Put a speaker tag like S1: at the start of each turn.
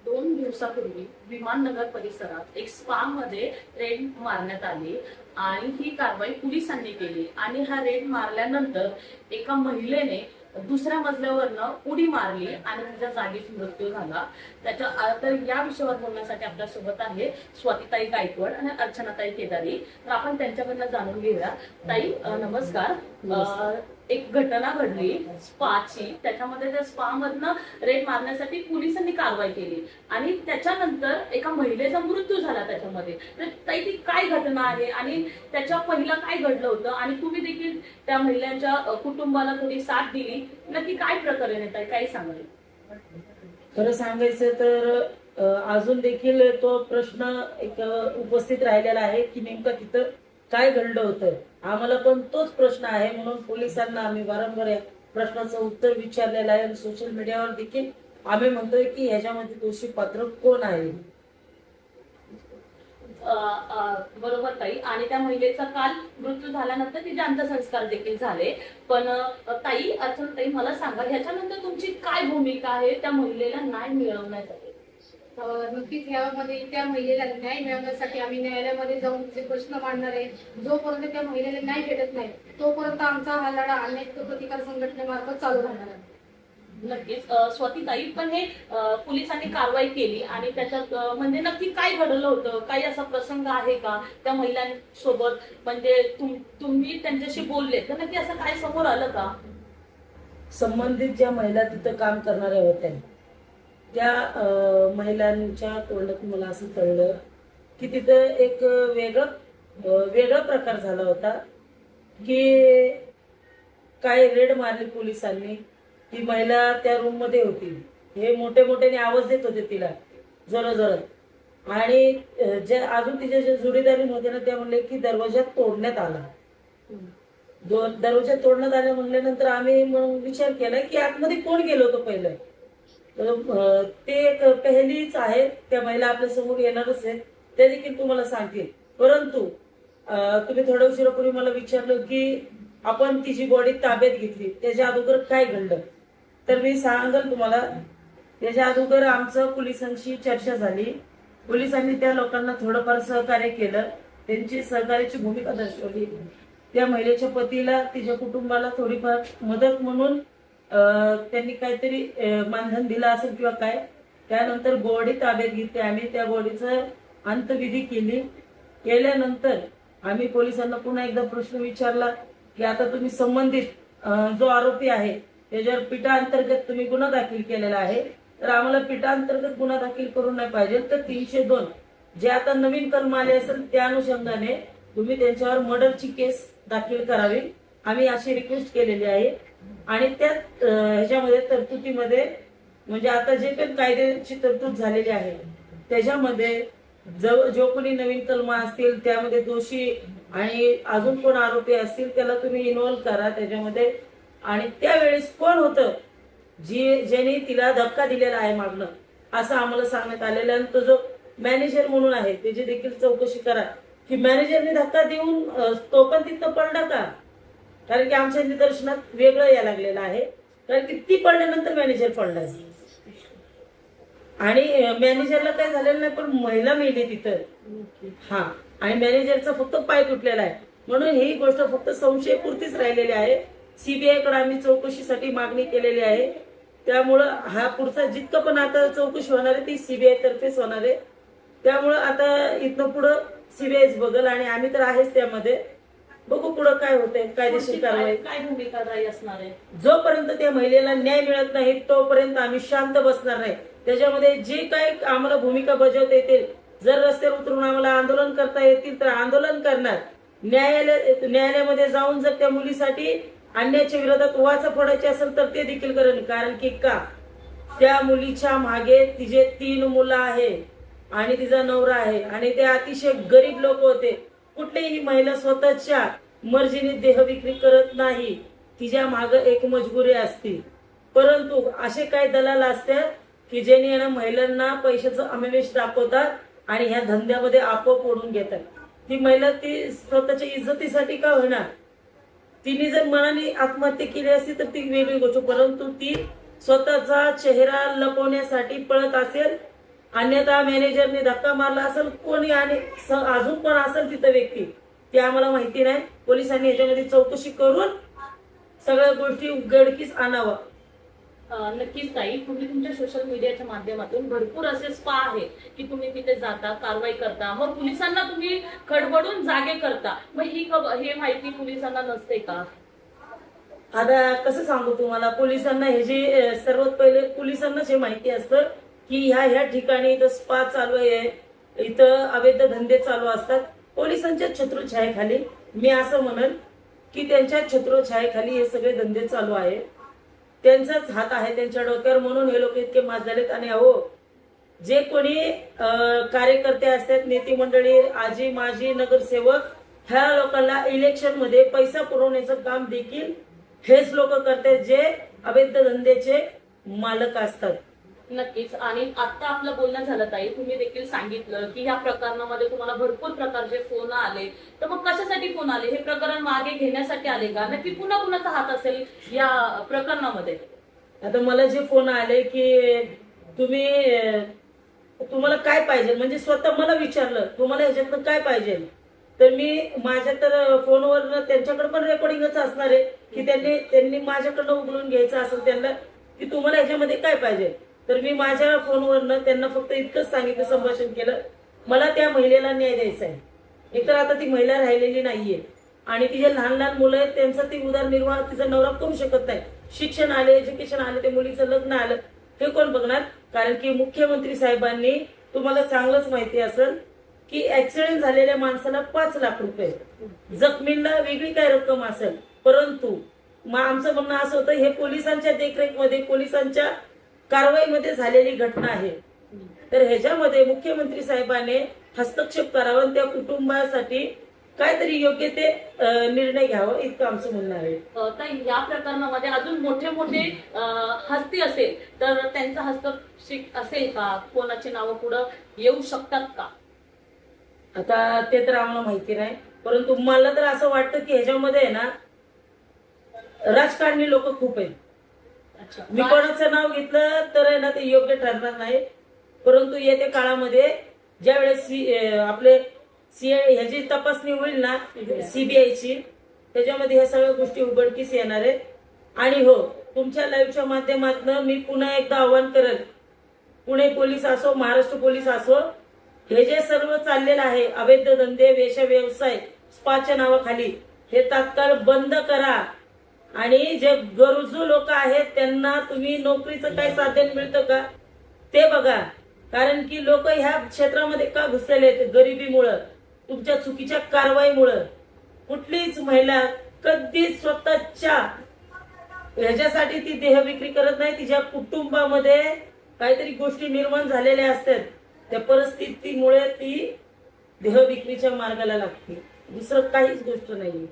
S1: 2 दिवसापूर्वी विमाननगर परिसरात एक स्पा मध्ये रेड मारण्यात आली आणि ही कारवाई पोलिसांनी केली आणि हा रेड मारल्यानंतर एका महिलेने दुसऱ्या मजल्यावरनं उडी मारली आणि तिच्या जागीच मृत्यू झाला. तर या विषयावर बोलण्यासाठी आपल्या सोबत आहे स्वातीताई गायकवाड आणि अर्चनाताई केदारी. तर आपण त्यांच्याकडनं जाणून घेऊया. ताई नमस्कार. एक घटना घडली स्पाची, त्याच्यामध्ये त्या स्पा मधनं रेड मारण्यासाठी पोलिसांनी कारवाई केली आणि त्याच्यानंतर एका महिलेचा मृत्यू झाला त्याच्यामध्ये. तर ताई ती काय घटना आहे आणि त्याच्या पहिला काय घडलं होतं आणि तुम्ही देखील त्या महिलांच्या कुटुंबाला थोडी साथ दिली, नक्की काय प्रकरण आहे ताई, काय सांगाल?
S2: खरं सांगायचं तर अजून देखील तो प्रश्न एक उपस्थित राहिलेला आहे की नेमकं तिथं काय घडलं होतं. आम्हाला पण तोच प्रश्न आहे, म्हणून पोलिसांना आम्ही वारंवार या प्रश्नाचं उत्तर विचारलेलं आहे आणि सोशल मीडियावर देखील आम्ही म्हणतोय की ह्याच्यामध्ये दोषी पात्र कोण आहे.
S1: बरोबर ताई. आणि त्या महिलेचा काल मृत्यू झाल्यानंतर तिचे अंत्यसंस्कार देखील झाले. पण ताई, ताई मला सांगा, ह्याच्यानंतर तुमची काय भूमिका आहे त्या महिलेला न्याय मिळवण्यासाठी?
S3: नक्कीच यामध्ये त्या महिलेला न्याय मिळवण्यासाठी आम्ही न्यायालयामध्ये जाऊन तिचे प्रश्न मांडणार आहे. जोपर्यंत त्या महिलेला न्याय भेटत नाही तोपर्यंत आमचा हा लढा अनेक प्रतिकार संघटनेमार्फत चालू राहणार आहे.
S1: नक्कीच. स्वातीताई, पण हे पोलिसांनी कारवाई केली आणि त्याच्यात म्हणजे नक्की काय घडलं होतं? काही असा प्रसंग आहे का त्या महिलांसोबत? म्हणजे तुम्ही त्यांच्याशी बोलले तर नक्की असं काय समोर आलं का?
S2: संबंधित ज्या महिला तिथं काम करणाऱ्या होत्या त्या महिलांच्या तोंडात मला असं कळलं की तिथं एक वेगळा प्रकार झाला होता की काय रेड मारली पोलिसांनी. ती महिला त्या रूम मध्ये होती, हे मोठ्याने आवाज देत होते तिला जोरात आणि जे अजून तिच्या जे जोडीदारी होते ना त्या म्हणले की दरवाजा तोडण्यात आला. दरवाजा तोडण्यात आला म्हणल्यानंतर आम्ही मग विचार केला की आतमध्ये कोण गेलो होतं पहिलं. ते एक पहिलीच आहे, त्या महिला आपल्या समोर येणारच आहेत, त्या देखील तुम्हाला सांगतील. परंतु तुम्ही थोड्या उशिरापूर्वी मला विचारलं की आपण तिची बॉडी ताब्यात घेतली, त्याच्या अगोदर काय घडलं. तर मी सांगेल तुम्हाला, त्याच्या अगोदर आमचं पोलिसांशी चर्चा झाली. पोलिसांनी त्या लोकांना थोडंफार सहकार्य केलं, त्यांची सहकार्याची भूमिका दर्शवली. त्या महिलेच्या पतीला, तिच्या कुटुंबाला थोडीफार मदत म्हणून त्यांनी काहीतरी मानधन दिलं असेल किंवा काय. त्यानंतर बॉडी ताब्यात घेतली आम्ही. त्या बॉडीचं अंत्यविधी केल्यानंतर आम्ही पोलिसांना पुन्हा एकदा प्रश्न विचारला की आता तुम्ही संबंधित जो आरोपी आहे त्याच्यावर पिटाअंतर्गत तुम्ही गुन्हा दाखल केलेला आहे, तर आम्हाला पिटाअंतर्गत गुन्हा दाखल करून नाही पाहिजे, तर 302 जे आता नवीन कलम आले असेल त्या अनुषंगाने तुम्ही त्यांच्यावर मर्डरची केस दाखल करावी, आम्ही अशी रिक्वेस्ट केलेली आहे. आणि त्या ह्याच्यामध्ये तरतुदीमध्ये म्हणजे आता जे पण कायद्याची तरतूद झालेली आहे त्याच्यामध्ये जो कोणी नवीन कलम असतील त्यामध्ये दोषी आणि अजून कोण आरोपी असतील त्याला तुम्ही इन्व्हॉल्व करा त्याच्यामध्ये. आणि त्यावेळेस कोण होतं ज्याने तिला धक्का दिलेला आहे मागणं असं आम्हाला सांगण्यात आलेलं आहे. तो जो मॅनेजर म्हणून आहे त्याची देखील चौकशी करा की मॅनेजरने धक्का देऊन तो पण तिथं पडला का, कारण की आमच्या निदर्शनात वेगळं यायला लागलेलं आहे. कारण की ती पडल्यानंतर मॅनेजर पडला आणि मॅनेजरला काय झालेलं नाही, पण महिला मेली तिथं. हा, आणि मॅनेजरचा फक्त पाय तुटलेला आहे, म्हणून ही गोष्ट फक्त संशयपुरतीच राहिलेली आहे. सीबीआय कडे आम्ही चौकशीसाठी मागणी केलेली आहे. त्यामुळं हा पुढचा जितकं पण आता चौकशी होणार आहे ती सीबीआय तर्फेच होणार आहे. त्यामुळं आता इथनं पुढं सीबीआयच बघल आणि आम्ही तर आहेच त्यामध्ये. बघू पुढं काय होतंय, कायदेशीर कारवाई
S1: काय भूमिका असणार आहे.
S2: जोपर्यंत त्या महिलेला न्याय मिळत नाही तोपर्यंत आम्ही शांत बसणार नाही. त्याच्यामध्ये जे काही आम्हाला भूमिका बजावता येतील, जर रस्त्यावर उतरून आम्हाला आंदोलन करता येतील तर आंदोलन करणार. न्यायालयामध्ये जाऊन जर त्या मुलीसाठी अन्यायाच्या विरोधात वाचा फोडायची असेल तर ते देखील करेल. कारण की का त्या मुलीच्या मागे तिचे 3 मुलं आहे आणि तिचा नवरा आहे आणि ते अतिशय गरीब लोक होते. कुठलीही महिला स्वतःच्या मर्जीने देह विक्री करत नाही, तिच्या मागे एक मजबुरी असते. परंतु असे काही दलाल असतात की ज्यांनी यांना महिलांना पैशाचं आमिष दाखवतात आणि ह्या धंद्यामध्ये आपोआप ओढून घेतात. ती महिला ती स्वतःच्या इज्जतीसाठी का होणार, तिने जर मनाने आत्महत्या केली असती तर ती वेगळी गोष्ट, परंतु ती स्वतःचा चेहरा लपवण्यासाठी पळत असेल, अन्यथा मॅनेजरने धक्का मारला असेल कोणी आणि अजून पण असेल तिथं व्यक्ती, ते आम्हाला माहिती नाही. पोलिसांनी याच्यामध्ये चौकशी करून सगळ्या गोष्टी उघडकीस आणावा.
S1: नक्कीच ताई, तुम्ही तुमच्या सोशल मीडियाच्या माध्यमातून भरपूर असे स्पा आहेत की तुम्ही तिथे जाता, कारवाई करता, मग पोलिसांना तुम्ही खडबडून जागे करता. मग हे माहिती पोलिसांना नसते का?
S2: आता कसं सांगू तुम्हाला, पोलिसांना हे जे सर्वात पहिले पोलिसांनाच हे माहिती असतं की ह्या ठिकाणी इथं स्पा चालू आहे, इथं अवैध धंदे चालू असतात. पोलिसांच्या छत्रछायेखाली, मी असं म्हणेल की त्यांच्या छत्रछायेखाली हे सगळे धंदे चालू आहे. त्यांचाच हात आहे त्यांच्या डोक्यावर, म्हणून हे लोक इतके माजलेत. आणि अहो, जे कोणी कार्यकर्ते असतात, नेते मंडळी, आजी माजी नगरसेवक, ह्या लोकांना इलेक्शन मध्ये पैसा पुरवण्याचं काम देखील हेच लोक करतात जे अवैध धंद्याचे मालक असतात.
S1: नक्कीच. आणि आता आपलं बोलणं झालं ताई, तुम्ही देखील सांगितलं की या प्रकरणामध्ये तुम्हाला भरपूर प्रकारचे फोन आले. तर मग कशासाठी फोन आले? हे प्रकरण मागे घेण्यासाठी आले का? नक्की पुन्हा कुणाचा हात असेल या प्रकरणामध्ये?
S2: आता मला जे फोन आले की तुम्हाला काय पाहिजे, म्हणजे स्वतः मला विचारलं तुम्हाला ह्याच्यातनं काय पाहिजे, तर मी माझ्या तर फोनवर त्यांच्याकडे पण रेकॉर्डिंगच असणार आहे की त्यांनी माझ्याकडनं उघडून घ्यायचं असेल त्यांना की तुम्हाला ह्याच्यामध्ये काय पाहिजे. तर मी माझ्या फोनवरनं त्यांना फक्त इतकंच सांगितलं, संभाषण केलं, मला त्या महिलेला न्याय द्यायचा आहे. एकतर आता ती महिला राहिलेली नाहीये आणि तिचे लहान लहान मुलं आहेत, त्यांचा ती उदरनिर्वाह तिचा नवरा करू शकत नाही. शिक्षण आले, एज्युकेशन आले, ते मुलीचं लग्न आलं, हे कोण बघणार? कारण की मुख्यमंत्री साहेबांनी, तुम्हाला चांगलंच माहिती असेल की ऍक्सिडेंट झालेल्या माणसाला 5 लाख रुपये, जखमींना वेगळी काय रक्कम असेल. परंतु आमचं म्हणणं असं होतं, हे पोलिसांच्या देखरेखमध्ये, पोलिसांच्या कारवाईमध्ये झालेली घटना आहे, तर ह्याच्यामध्ये मुख्यमंत्री साहेबांनी हस्तक्षेप करावा, त्या कुटुंबासाठी काहीतरी योग्य ते निर्णय घ्यावा, इतकं आमचं म्हणणं आहे.
S1: ताई, या प्रकरणामध्ये अजून मोठे मोठे हस्ती असेल तर त्यांचा हस्तक्षेप असेल का? कोणाची नावं पुढे येऊ शकतात का?
S2: आता ते तर आम्हाला माहिती नाही, परंतु मला तर असं वाटतं की ह्याच्यामध्ये आहे ना राजकारणी लोक खूप आहेत. मी कोणाचं नाव घेतलं तर आहे ना ते योग्य ठरणार नाही. परंतु येत्या काळामध्ये ज्या वेळेस आपले ह्याची तपासणी होईल ना, सीबीआयची, त्याच्यामध्ये ह्या सगळ्या गोष्टी उघडकीस येणार आहेत. आणि हो, तुमच्या लाईव्हच्या माध्यमातून मी पुन्हा एकदा आवाहन करेल, पुणे पोलीस असो, महाराष्ट्र पोलीस असो, हे जे सर्व चाललेलं आहे अवैध धंदे, वेश्या व्यवसाय, स्पाच्या नावाखाली, हे तात्काळ बंद करा. आणि जे गरजू लोक आहेत त्यांना तुम्ही नोकरीचं काय साधन मिळतं का ते बघा. कारण की लोक ह्या क्षेत्रामध्ये का घुसलेले आहेत? गरिबीमुळं, तुमच्या चुकीच्या कारवाईमुळं. कुठलीच महिला कधीच स्वतःच्या ह्याच्यासाठी ती देह विक्री करत नाही. तिच्या कुटुंबामध्ये काहीतरी गोष्टी निर्माण झालेल्या असतात, त्या परिस्थितीमुळे ती देह विक्रीच्या मार्गाला लागते, दुसरं काहीच गोष्ट नाही.